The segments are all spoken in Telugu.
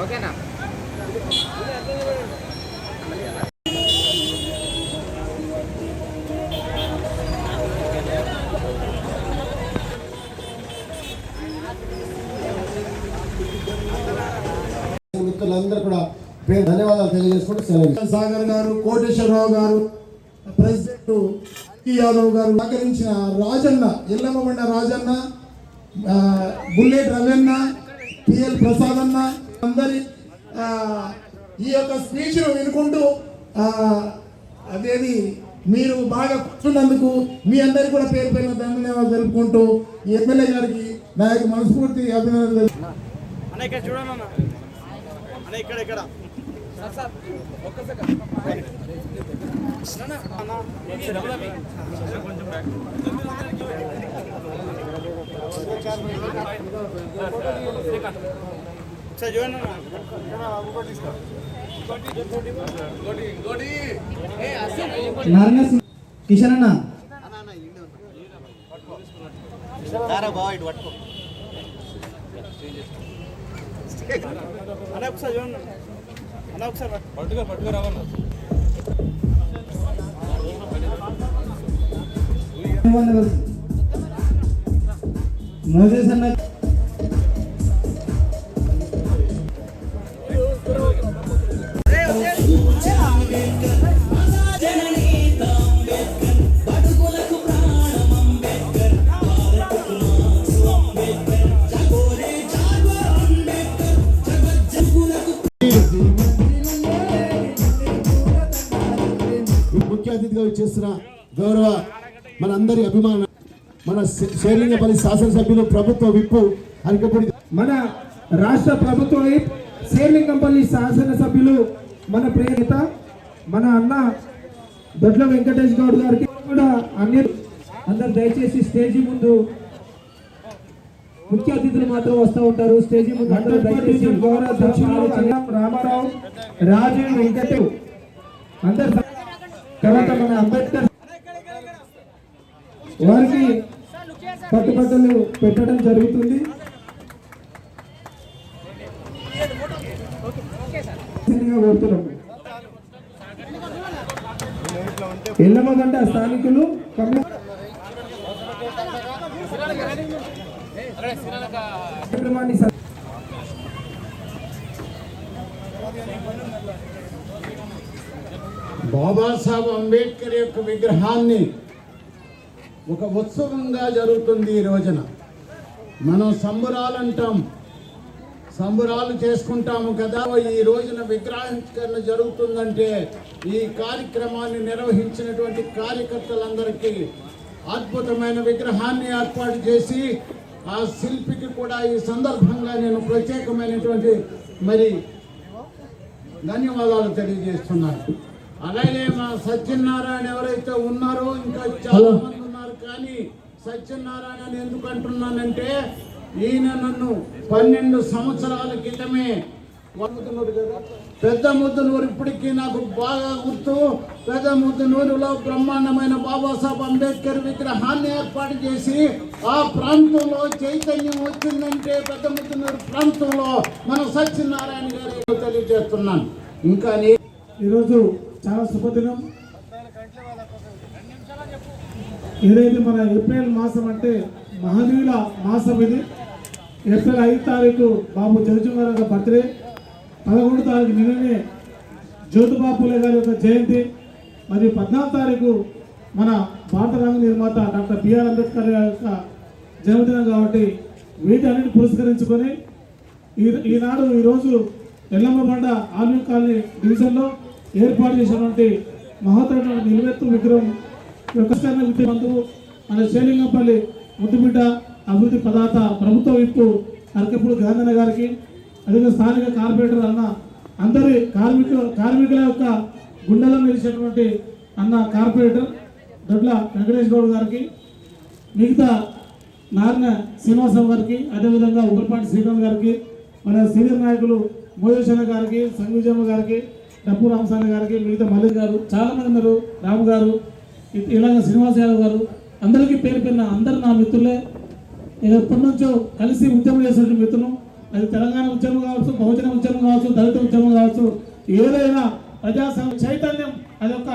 ఓకేనా? మిత్రులందరూ కూడా ధన్యవాదాలు తెలియజేసుకుంటూ సెలవు. సాగర్ గారు, కోటేశ్వరరావు గారు, ప్రెసిడెంట్ యాదవ్ గారు, సహకరించిన రాజన్న, ఎల్లమ్మబండ రాజన్న, బుల్లెట్ రవన్న, పిఎల్ ప్రసాద్ అన్న అందరి ఈ యొక్క స్పీచ్ వినుకుంటూ అదేది మీరు బాగా కూర్చున్నందుకు మీ అందరికీ కూడా పేరు పేరున ధన్యవాదాలు తెలుపుకుంటూ ఎమ్మెల్యే గారికి నా యొక్క మనస్ఫూర్తి అభినందనలు. కిషన్ అన్న మోజేస్ అన్న ముఖ్య అతిథిగా చేస్తున్న గౌరవ మనందరి అభిమాన మన శేర్లింగపల్లి శాసనసభ్యులు ప్రభుత్వ విప్పు అరికపూడి, మన రాష్ట్ర ప్రభుత్వ విప్ శేర్లింగంపల్లి శాసనసభ్యులు మన ప్రియత మన అన్న దొడ్ల వెంకటేష్ గౌడ్ గారికి కూడా అందరు దయచేసి స్టేజీ ముందు ముఖ్య అతిథులు మాత్రం వస్తూ ఉంటారు. స్టేజీ ముందు అందరూ దయచేసి గౌరవ దక్షిణాలు రామారావు, రాజీవ్, వెంకటేవ్ అందరు తర్వాత మన అంబేద్కర్ వారికి పట్టుబట్టలు పెట్టడం జరుగుతుంది. కోరుతున్నాము ఎల్లమ్మగంట స్థానికులు కార్యక్రమాన్ని బాబాసాహెబ్ అంబేద్కర్ యొక్క విగ్రహాన్ని ఒక ఉత్సవంగా జరుగుతుంది ఈ రోజున. మనం సంబరాలు అంటాం, సంబరాలు చేసుకుంటాము కదా. ఈ రోజున విగ్రహావిష్కరణ జరుగుతుందంటే ఈ కార్యక్రమాన్ని నిర్వహించినటువంటి కార్యకర్తలందరికీ అద్భుతమైన విగ్రహాన్ని ఏర్పాటు చేసి ఆ శిల్పికి కూడా ఈ సందర్భంగా నేను ప్రత్యేకమైనటువంటి ధన్యవాదాలు తెలియజేస్తున్నాను. అలాగే మా సత్యనారాయణ ఎవరైతే ఉన్నారో ఇంకా చాలా మంది ఉన్నారు, కానీ సత్యనారాయణ అని ఎందుకు అంటున్నానంటే ఈయన నన్ను 12 సంవత్సరాల క్రితమే పెద్ద ముద్దనూరు ఇప్పటికీ నాకు బాగా గుర్తు. పెద్ద ముద్దనూరులో బ్రహ్మాండమైన బాబాసాహెబ్ అంబేద్కర్ విగ్రహాన్ని ఏర్పాటు చేసి ఆ ప్రాంతంలో చైతన్యం వచ్చిందంటే పెద్ద ముద్దనూరు ప్రాంతంలో మన సత్యనారాయణ గారు తెలియజేస్తున్నాను. ఇంకా ఈరోజు చాలా శుభదినం. ఏదైతే మన ఏప్రిల్ మాసం అంటే మహనీయుల మాసం. ఇది ఏప్రిల్ 5 తారీఖు బాబు జగజ్జీవన్ గారి బర్త్డే, 11 తారీఖు నిన్ననే జ్యోతిబా పూలే గారి యొక్క జయంతి, మరియు 14 తారీఖు మన భారత రాజ్యాంగ నిర్మాత డాక్టర్ బిఆర్ అంబేద్కర్ గారి యొక్క జన్మదినం. కాబట్టి వీటన్నిటిని పురస్కరించుకొని ఈనాడు ఈరోజు ఎల్లమ్మబండ ఆల్వీ కాలనీ డివిజన్లో ఏర్పాటు చేసినటువంటి మహోత్తరమైన నిలువెత్తు విగ్రహం బంధువు మన శ్రీలింగంపల్లి ముద్దుబిడ్డ అభివృద్ధి పదార్థ ప్రభుత్వ విప్పు అరకపూడి గాంధీ గారికి, అదేవిధంగా స్థానిక కార్పొరేటర్ అన్న అందరి కార్మికుల యొక్క గుండెలో నిలిచినటువంటి అన్న కార్పొరేటర్ దొడ్ల వెంకటేష్ గౌడ్ గారికి, మిగతా నారాయణ శ్రీనివాసరావు గారికి, అదేవిధంగా ఉప్పలపాటి శ్రీకాంత్ గారికి, మన సీనియర్ నాయకులు మోయేశ్వర గారికి, సంగీజమ్మ గారికి, డప్పు రామస్వామి గారికి, మిగతా మల్లి గారు, చాలా మంది ఉన్నారు, రాము గారు, ఇలాగ శ్రీనివాస్ యాదవ్ గారు, అందరికీ పేరు పేరున అందరూ నా మిత్రులే. నేను ఎప్పటి నుంచో కలిసి ఉద్యమం చేసినటువంటి మిత్రులు. అది తెలంగాణ ఉద్యమం కావచ్చు, బహుజన ఉద్యమం కావచ్చు, దళిత ఉద్యమం కావచ్చు, ఏదైనా ప్రజాస్వామ్య చైతన్యం అదొక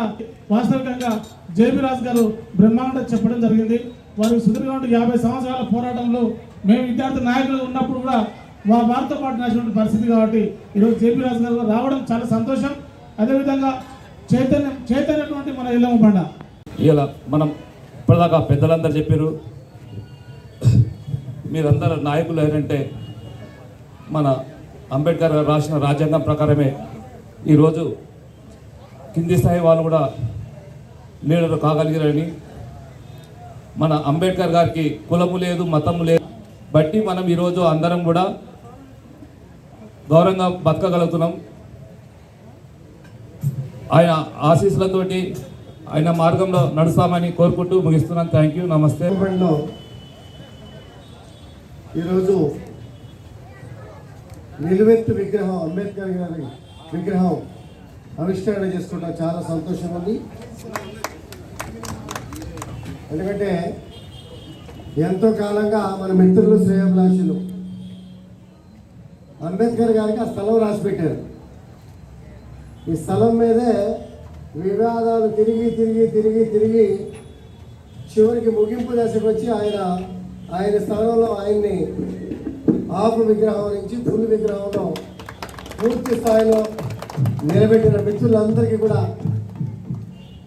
వాస్తవికంగా జేబీ రాజు గారు బ్రహ్మాండంగా చెప్పడం జరిగింది. వారి సుదీర్ఘమైన 50 సంవత్సరాల పోరాటంలో మేము విద్యార్థి నాయకులు ఉన్నప్పుడు కూడా వారితో పాటు నడిచినటువంటి పరిస్థితి. కాబట్టి ఈరోజు జేబీ రాజు గారు రావడం చాలా సంతోషం. అదేవిధంగా చైతన్యటువంటి మన ఎల్లమ్మ బండ ఇలా మనం ఇప్పటిదాకా పెద్దలందరూ చెప్పారు. మీరందరూ నాయకులు ఏంటంటే మన అంబేద్కర్ గారు రాసిన రాజ్యాంగం ప్రకారమే ఈరోజు కింది స్థాయి వాళ్ళు కూడా లీడర్లు కాగలిగారని, మన అంబేద్కర్ గారికి కులము లేదు, మతము లేదు బట్టి మనం ఈరోజు అందరం కూడా గౌరవంగా బతకగలుగుతున్నాం. ఆయన ఆశీస్సులతోటి ఆయన మార్గంలో నడుస్తామని కోరుకుంటూ ముగిస్తున్నాను. థ్యాంక్ యూ, నమస్తే. ఈరోజు నిలువెత్తు విగ్రహం అంబేద్కర్ గారి విగ్రహం ఆవిష్కరణ చేసుకుంటా చాలా సంతోషం ఉంది. ఎందుకంటే ఎంతో కాలంగా మన మిత్రులు శ్రేయోభిలాషులు అంబేద్కర్ గారికి ఆ స్థలం రాసి పెట్టారు. ఈ స్థలం మీదే వివాదాలు తిరిగి తిరిగి తిరిగి తిరిగి చివరికి ముగింపు దశకు వచ్చి ఆయన స్థానంలో ఆయన్ని ఆపు విగ్రహం నుంచి ఫుల్ విగ్రహంలో పూర్తి స్థాయిలో నిలబెట్టిన మిత్రులందరికీ కూడా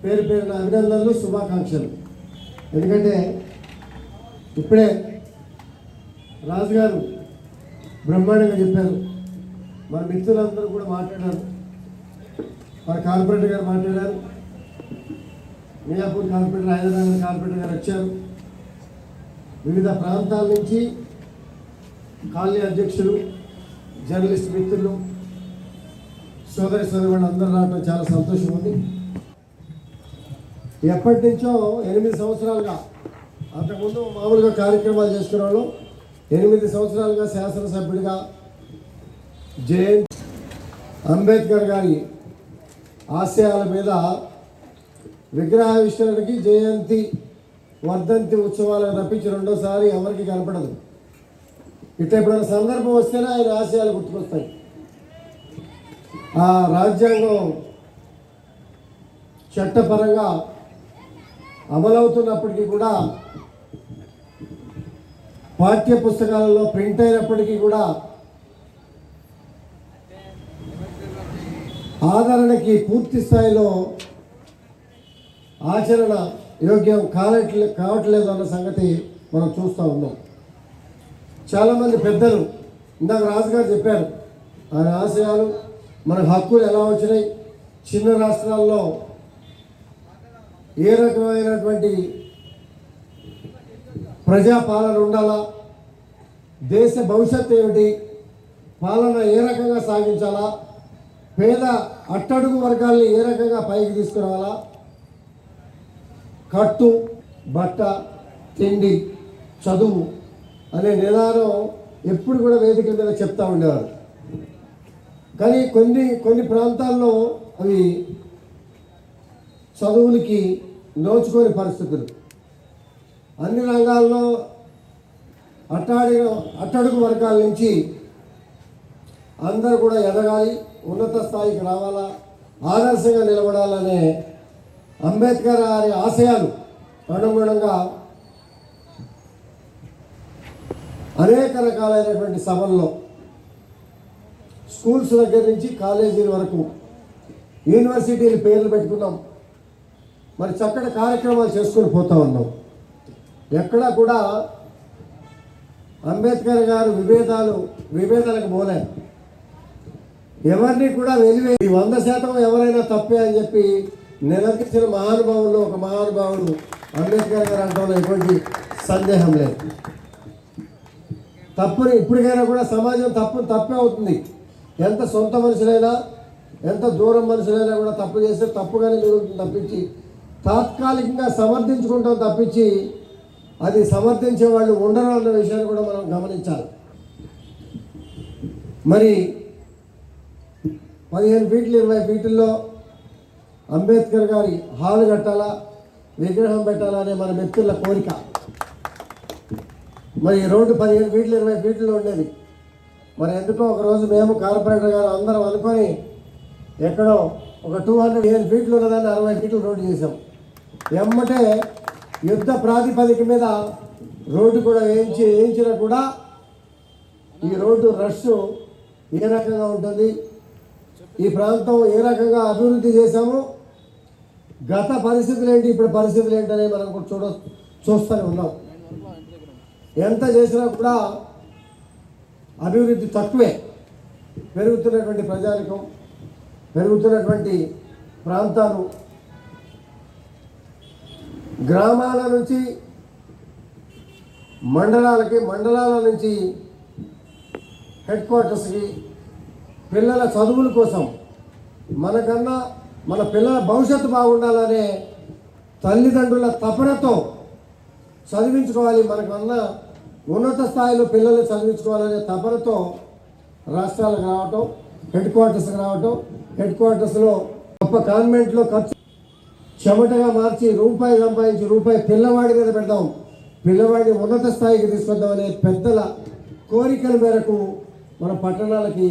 పేరు పేరున అభినందనలు, శుభాకాంక్షలు. ఎందుకంటే ఇప్పుడే రాజుగారు బ్రహ్మాండంగా చెప్పారు, మన మిత్రులందరూ కూడా మాట్లాడారు. మన కార్పొరేటర్ గారు మాట్లాడారు, మియాపూర్ కార్పొరేటర్, హైదరాబాద్ కార్పొరేటర్ గారు వచ్చారు. వివిధ ప్రాంతాల నుంచి కాలనీ అధ్యక్షులు, జర్నలిస్ట్ మిత్రులు, సోదరులు అందరూ రావడం చాలా సంతోషం ఉంది. ఎప్పటి నుంచో 8 సంవత్సరాలుగా, అంతకుముందు మామూలుగా కార్యక్రమాలు చేసుకునే వాళ్ళు 8 సంవత్సరాలుగా శాసనసభ్యుడిగా అంబేద్కర్ గారి ఆశయాల మీద విగ్రహావిష్కరణకి, జయంతి, వర్ధంతి ఉత్సవాలకు తప్పించి రెండోసారి ఎవరికి కనపడదు. ఇట్లా ఎప్పుడైనా సందర్భం వస్తేనే ఆయన ఆశయాలు గుర్తుకొస్తాయి. ఆ రాజ్యాంగం చట్టపరంగా అమలవుతున్నప్పటికీ కూడా, పాఠ్య పుస్తకాలలో ప్రింట్ అయినప్పటికీ కూడా ఆదరణకి పూర్తి స్థాయిలో ఆచరణ యోగ్యం కావట్లేదు అన్న సంగతి మనం చూస్తూ ఉన్నాం. చాలామంది పెద్దలు ఇందాక రాజుగారు చెప్పారు ఆయన ఆశయాలు, మన హక్కులు ఎలా వచ్చినాయి, చిన్న రాష్ట్రాల్లో ఏ రకమైనటువంటి ప్రజాపాలన ఉండాలా, దేశ భవిష్యత్తు ఏమిటి, పాలన ఏ రకంగా సాగించాలా, పేద అట్టడుగు వర్గాల్ని ఏ రకంగా పైకి తీసుకురావాలా, కట్టు బట్ట తిండి చదువు అనే నినాదం ఎప్పుడు కూడా వేదిక మీద చెప్తా ఉండేవారు. కానీ కొన్ని ప్రాంతాల్లో అవి చదువులకి నోచుకోని పరిస్థితులు. అన్ని రంగాల్లో అట్టడుగు వర్గాల నుంచి అందరూ కూడా ఎదగాలి, ఉన్నత స్థాయికి రావాలా, ఆదర్శంగా నిలబడాలనే అంబేద్కర్ గారి ఆశయాలు అనుగుణంగా అనేక రకాలైనటువంటి సభల్లో స్కూల్స్ దగ్గర నుంచి కాలేజీల వరకు యూనివర్సిటీలు పేర్లు పెట్టుకున్నాం. మరి చక్కటి కార్యక్రమాలు చేసుకొని పోతా ఉన్నాం. ఎక్కడా కూడా అంబేద్కర్ గారు విభేదాలకు పోలే, ఎవరిని కూడా వెలివేసి 100% ఎవరైనా తప్పే అని చెప్పి నిలదీసిన మహానుభావుల్లో ఒక మహానుభావుడు అంబేద్కర్ గారు అంటంలో ఎటువంటి సందేహం లేదు. తప్పుని ఇప్పటికైనా కూడా సమాజం తప్పే అవుతుంది. ఎంత సొంత మనుషులైనా, ఎంత దూరం మనుషులైనా కూడా తప్పు చేస్తే తప్పుగానే మిగులుతుంది తప్పించి, తాత్కాలికంగా సమర్థించుకుంటాం తప్పించి అది సమర్థించే వాళ్ళు ఉండరు అన్న విషయాన్ని కూడా మనం గమనించాలి. మరి 15 ఫీట్లు 20 ఫీట్లలో అంబేద్కర్ గారి హాలు కట్టాలా, విగ్రహం పెట్టాలా అనే మన వ్యక్తుల కోరిక. మరి రోడ్డు 15 ఫీట్లు 20 ఫీట్లో ఉండేది. మరి ఎందుకో ఒకరోజు మేము కార్పొరేటర్ గారు అందరం అనుకొని ఎక్కడో ఒక 215 ఫీట్లు ఉన్నదాన్ని 60 ఫీట్లు రోడ్డు చేసాం. ఎమ్మటే యుద్ధ ప్రాతిపదిక మీద రోడ్డు కూడా వేయించినా కూడా ఈ రోడ్డు రష్ ఏ రకంగా ఉంటుంది, ఈ ప్రాంతం ఏ రకంగా అభివృద్ధి చేశాము, గత పరిస్థితులు ఏంటి, ఇప్పుడు పరిస్థితులు ఏంటనే మనం కూడా చూస్తూనే ఉన్నాం. ఎంత చేసినా కూడా అభివృద్ధి తక్కువే. పెరుగుతున్నటువంటి ప్రజానికం, పెరుగుతున్నటువంటి ప్రాంతాలు, గ్రామాల నుంచి మండలాల నుంచి హెడ్ క్వార్టర్స్కి పిల్లల చదువుల కోసం మనకన్నా మన పిల్లల భవిష్యత్తు బాగుండాలనే తల్లిదండ్రుల తపనతో చదివించుకోవాలి, మనకన్నా ఉన్నత స్థాయిలో పిల్లలు చదివించుకోవాలనే తపనతో రాష్ట్రాలకు రావటం, హెడ్ క్వార్టర్స్లో గొప్ప కాన్వెంట్లో ఖర్చు చెమటగా మార్చి రూపాయి సంపాదించి రూపాయి పిల్లవాడి మీద పెడదాం, పిల్లవాడిని ఉన్నత స్థాయికి తీసుకొద్దాం అనే పెద్దల కోరికల మేరకు మన పట్టణాలకి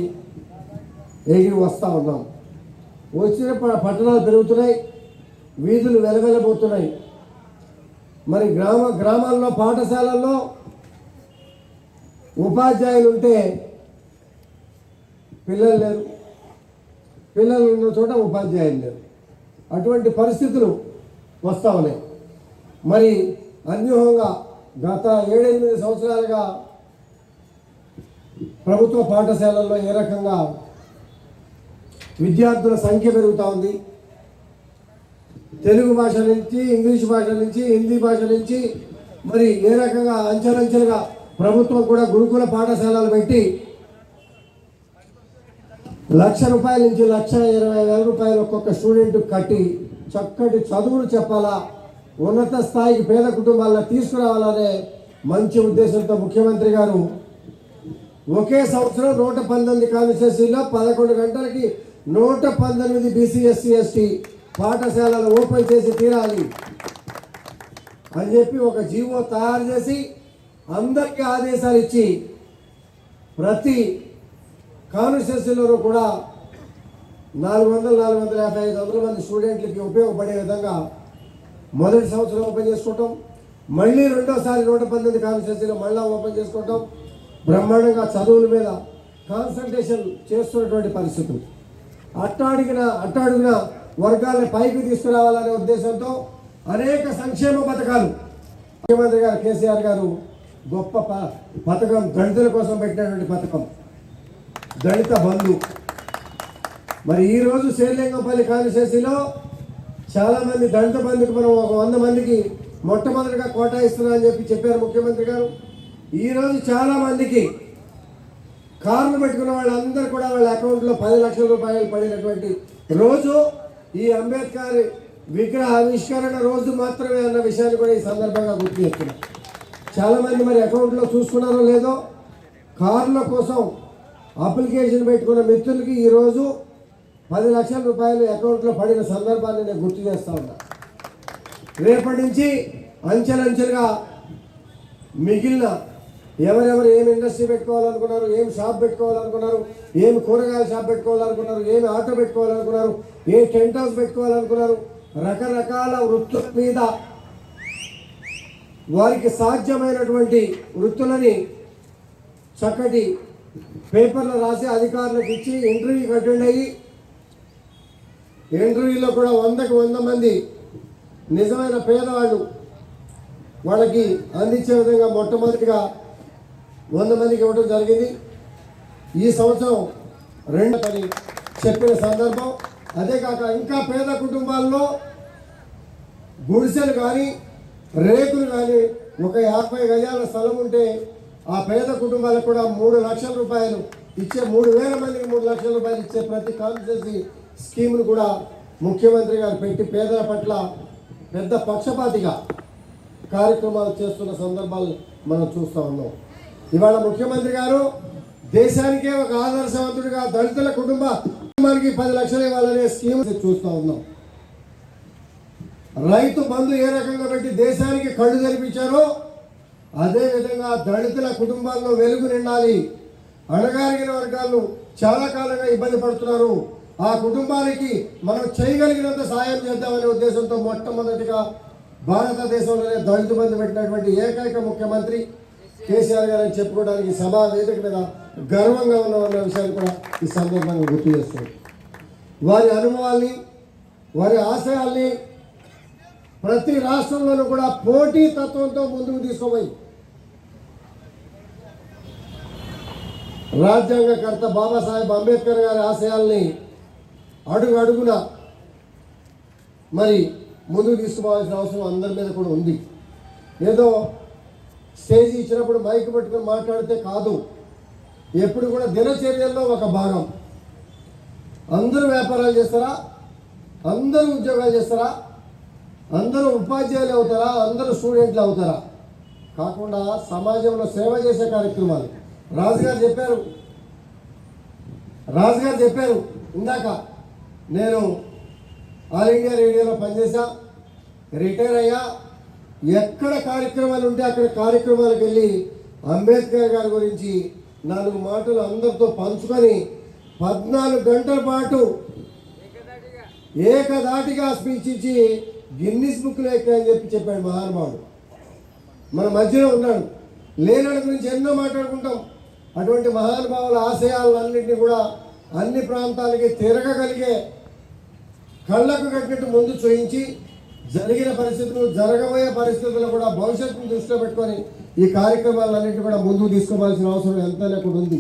ఎగిరి వస్తూ ఉన్నాం. వచ్చిన పట్టణాలు పెరుగుతున్నాయి, వీధులు వెలవెలబోతున్నాయి. మరి గ్రామాల్లో పాఠశాలల్లో ఉపాధ్యాయులు ఉంటే పిల్లలు లేరు, పిల్లలు ఉన్న చోట ఉపాధ్యాయులు లేరు. అటువంటి పరిస్థితులు వస్తూ ఉన్నాయి. మరి అన్యూహంగా గత 7-8 సంవత్సరాలుగా ప్రభుత్వ పాఠశాలల్లో ఏ రకంగా విద్యార్థుల సంఖ్య పెరుగుతూ ఉంది. తెలుగు భాష నుంచి, ఇంగ్లీష్ భాష నుంచి, హిందీ భాష నుంచి మరి ఏ రకంగా అంచెలంచెలుగా ప్రభుత్వం కూడా గురుకుల పాఠశాలలు పెట్టి ₹1,00,000 నుంచి ₹1,20,000 ఒక్కొక్క స్టూడెంట్ కట్టి చక్కటి చదువులు చెప్పాలా, ఉన్నత స్థాయికి పేద కుటుంబాలను తీసుకురావాలనే మంచి ఉద్దేశంతో ముఖ్యమంత్రి గారు ఒకే సంవత్సరం 119 కాన్స్టిట్యూన్సీలో 11 గంటలకి 119 బీసీ ఎస్సీ ఎస్టీ పాఠశాలలు ఓపెన్ చేసి తీరాలి అని చెప్పి ఒక జీవో తయారు చేసి అందరికీ ఆదేశాలు ఇచ్చి ప్రతి కాన్స్టిట్యూన్సీలోనూ కూడా 400-450-500 మంది స్టూడెంట్లకి ఉపయోగపడే విధంగా మొదటి సంవత్సరం ఓపెన్ చేసుకోవటం, మళ్ళీ రెండోసారి 119 కాన్స్టిట్యూన్సీలో మళ్ళీ ఓపెన్ చేసుకోవటం, బ్రహ్మాండంగా చదువుల మీద కాన్సన్ట్రేషన్ చేస్తున్నటువంటి పరిస్థితులు. అట్టడుగున వర్గాలను పైకి తీసుకురావాలనే ఉద్దేశంతో అనేక సంక్షేమ పథకాలు ముఖ్యమంత్రి గారు కేసీఆర్ గారు గొప్ప పథకం దళితుల కోసం పెట్టినటువంటి పథకం దళిత బంధు. మరి ఈరోజు శ్రీలింగంపల్లి కాన్స్టిట్యున్సీలో చాలామంది దళిత బంధుకు మనం ఒక 100 మందికి మొట్టమొదటిగా కోటా ఇస్తున్నామని చెప్పారు ముఖ్యమంత్రి గారు. ఈరోజు చాలామందికి కార్లు పెట్టుకున్న వాళ్ళందరూ కూడా వాళ్ళ అకౌంట్లో 10 లక్షల రూపాయలు పడినటువంటి రోజు ఈ అంబేద్కర్ విగ్రహ ఆవిష్కరణ రోజు మాత్రమే అన్న విషయాన్ని కూడా ఈ సందర్భంగా గుర్తు చేస్తున్నాం. చాలామంది మరి అకౌంట్లో చూసుకున్నారో లేదో, కార్ల కోసం అప్లికేషన్ పెట్టుకున్న మిత్రులకి ఈరోజు 10 లక్షల రూపాయలు అకౌంట్లో పడిన సందర్భాన్ని నేను గుర్తు చేస్తూ ఉన్నా. రేపటి నుంచి అంచెలంచెలుగా మిగిలిన ఎవరెవరు ఏమి ఇండస్ట్రీ పెట్టుకోవాలనుకున్నారు, ఏం షాప్ పెట్టుకోవాలనుకున్నారు, ఏమి కూరగాయల షాప్ పెట్టుకోవాలనుకున్నారు, ఏమి ఆటో పెట్టుకోవాలనుకున్నారు, ఏ టెంట్ హౌస్ పెట్టుకోవాలనుకున్నారు, రకరకాల వృత్తుల మీద వారికి సాధ్యమైనటువంటి వృత్తులని చక్కటి పేపర్లు రాసి అధికారులకు ఇచ్చి ఇంటర్వ్యూకి అటెండ్ అయ్యి ఇంటర్వ్యూలో కూడా 100కి 100 మంది నిజమైన పేదవాళ్ళు వాళ్ళకి అందించే విధంగా మొట్టమొదటిగా 100 మందికి ఇవ్వడం జరిగింది. ఈ సంవత్సరం 2 అని చెప్పిన సందర్భం. అదే కాక ఇంకా పేద కుటుంబాల్లో గుడిసెలు కానీ రేకులు కానీ ఒక 50 గజాల స్థలం ఉంటే ఆ పేద కుటుంబాలకు కూడా 3 లక్షల రూపాయలు ఇచ్చే 3,000 మందికి 3 లక్షల రూపాయలు ఇచ్చే ప్రతి కాన్స్టిట్యున్సీ స్కీమ్ను కూడా ముఖ్యమంత్రి గారు పెట్టి పేదల పట్ల పెద్ద పక్షపాతిగా కార్యక్రమాలు చేస్తున్న సందర్భాలు మనం చూస్తూ ఉన్నాం. ఇవాళ ముఖ్యమంత్రి గారు దేశానికే ఒక ఆదర్శవంతుడిగా దళితుల కుటుంబానికి 10 లక్షలు ఇవ్వాలనే స్కీమ్ చూస్తూ ఉన్నాం. రైతు బంధు ఏ రకంగా పెట్టి దేశానికి కళ్ళు తెరిపించారో అదేవిధంగా దళితుల కుటుంబాల్లో వెలుగు నిండాలి. అణగారిన వర్గాలు చాలా కాలంగా ఇబ్బంది పడుతున్నారు. ఆ కుటుంబానికి మనం చేయగలిగినంత సాయం చేద్దామనే ఉద్దేశంతో మొట్టమొదటిగా భారతదేశంలోనే దళిత బంధు పెట్టినటువంటి ఏకైక ముఖ్యమంత్రి కేసీఆర్ గారు అని చెప్పుకోవడానికి సభా వేదిక మీద గర్వంగా ఉన్నామన్న విషయాన్ని కూడా ఈ సందర్భంగా గుర్తు చేస్తుంది. వారి అనుభవాల్ని వారి ఆశయాల్ని ప్రతి రాష్ట్రంలోనూ కూడా పోటీ తత్వంతో ముందుకు తీసుకుపోయి రాజ్యాంగకర్త బాబాసాహెబ్ అంబేద్కర్ గారి ఆశయాల్ని అడుగు అడుగున మరి ముందుకు తీసుకోవాల్సిన అవసరం అందరి మీద కూడా ఉంది. ఏదో స్టేజ్ ఇచ్చినప్పుడు మైక్ పట్టుకుని మాట్లాడితే కాదు, ఎప్పుడు కూడా దినచర్యల్లో ఒక భాగం. అందరూ వ్యాపారాలు చేస్తారా, అందరూ ఉద్యోగాలు చేస్తారా, అందరూ ఉపాధ్యాయులు అవుతారా, అందరూ స్టూడెంట్లు అవుతారా, కాకుండా సమాజంలో సేవ చేసే కార్యక్రమాలు. రాజుగారు చెప్పారు ఇందాక, నేను ఆల్ ఇండియా రేడియోలో పనిచేసా, రిటైర్ అయ్యా, ఎక్కడ కార్యక్రమాలు ఉంటే అక్కడ కార్యక్రమాలకు వెళ్ళి అంబేద్కర్ గారి గురించి 4 మాటలు అందరితో పంచుకొని 14 గంటల పాటు ఏకధాటిగా స్పీచ్ ఇచ్చి గిన్నిస్ బుక్లో ఎక్కాయని చెప్పాడు మహానుభావుడు. మన మధ్యలో ఉన్నాడు. లేనడి గురించి ఎన్నో మాట్లాడుకుంటాం. అటువంటి మహానుభావుల ఆశయాలన్నింటినీ కూడా అన్ని ప్రాంతాలకి తిరగగలిగే కళ్ళకు కట్టినట్టు ముందు చూయించి జరిగిన పరిస్థితులు జరగబోయే పరిస్థితులు కూడా భవిష్యత్తును దృష్టిలో పెట్టుకొని ఈ కార్యక్రమాలన్నింటినీ కూడా ముందుకు తీసుకోవాల్సిన అవసరం ఎంతైనా కూడా ఉంది.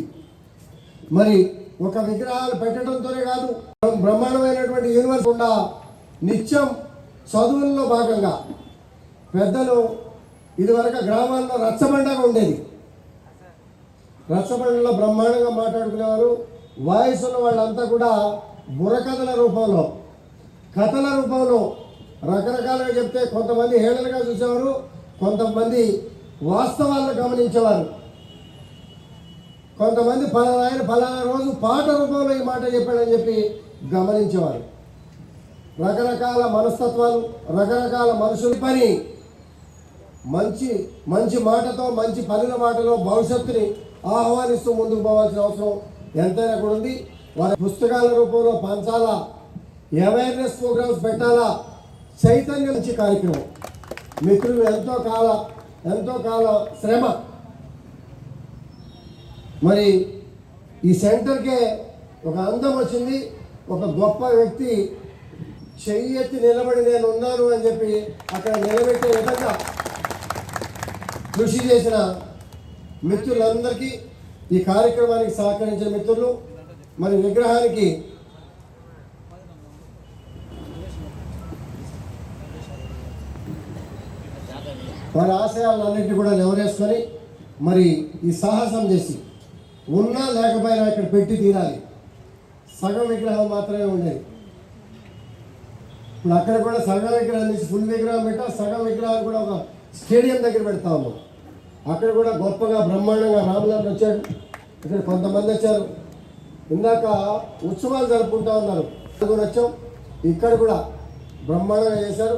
మరి ఒక విగ్రహాలు పెట్టడంతోనే కాదు, బ్రహ్మాండమైనటువంటి యూనివర్సిటీ కూడా నిత్యం చదువుల్లో భాగంగా పెద్దలు ఇదివరకు గ్రామాల్లో రచ్చబండగా ఉండేది. రచ్చబండలో బ్రహ్మాండంగా మాట్లాడుకునేవారు. వాయిస్ ఉన్న వాళ్ళంతా కూడా బుర్రకథల రూపంలో, కథల రూపంలో రకరకాలుగా చెప్తే కొంతమంది హేళనగా చూసేవారు, కొంతమంది వాస్తవాలను గమనించేవారు, కొంతమంది ఫలానా రోజు పాట రూపంలో ఈ మాట చెప్పాడని చెప్పి గమనించేవారు. రకరకాల మనస్తత్వాలు, రకరకాల మనుషుల పని మంచి మాటతో, మంచి పనుల మాటలో భవిష్యత్తుని ఆహ్వానిస్తూ ముందుకు పోవాల్సిన అవసరం ఎంతైనా కూడా ఉంది. వారి పుస్తకాల రూపంలో పంచాలా, అవేర్నెస్ ప్రోగ్రామ్స్ పెట్టాలా, చైతన్యం నుంచి కార్యక్రమం. మిత్రులు ఎంతో కాల శ్రమ. మరి ఈ సెంటర్కే ఒక అందం వచ్చింది. ఒక గొప్ప వ్యక్తి చెయ్యి ఎత్తి నిలబడి నేను ఉన్నాను అని చెప్పి అక్కడ నిలబెట్టే విధంగా కృషి చేసిన మిత్రులందరికీ, ఈ కార్యక్రమానికి సహకరించిన మిత్రులు, మరి విగ్రహానికి వారి ఆశయాలన్నింటినీ కూడా నెవరేసుకొని మరి ఈ సాహసం చేసి ఉన్నా లేకపోయినా ఇక్కడ పెట్టి తీరాలి. సగం విగ్రహం మాత్రమే ఉండేది. ఇప్పుడు అక్కడ కూడా సగం విగ్రహం తీసి ఫుల్ విగ్రహం పెట్టా, సగం విగ్రహాలు కూడా ఒక స్టేడియం దగ్గర పెడతా ఉన్నాం. అక్కడ కూడా గొప్పగా బ్రహ్మాండంగా రాములారు వచ్చాడు, ఇక్కడ కొంతమంది వచ్చారు. ఇందాక ఉత్సవాలు జరుపుకుంటా ఉన్నారు, కూడా వచ్చాం. ఇక్కడ కూడా బ్రహ్మాండంగా చేశారు.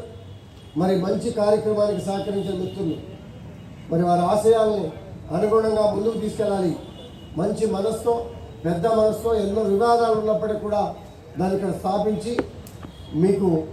మరి మంచి కార్యక్రమానికి సహకరించిన మిత్రులు, మరి వారి ఆశయాల్ని అనుగుణంగా ముందుకు తీసుకెళ్ళాలి. మంచి మనసుతో, పెద్ద మనసుతో, ఎన్నో వివాదాలు ఉన్నప్పటికీ కూడా దాన్ని ఇక్కడ స్థాపించి మీకు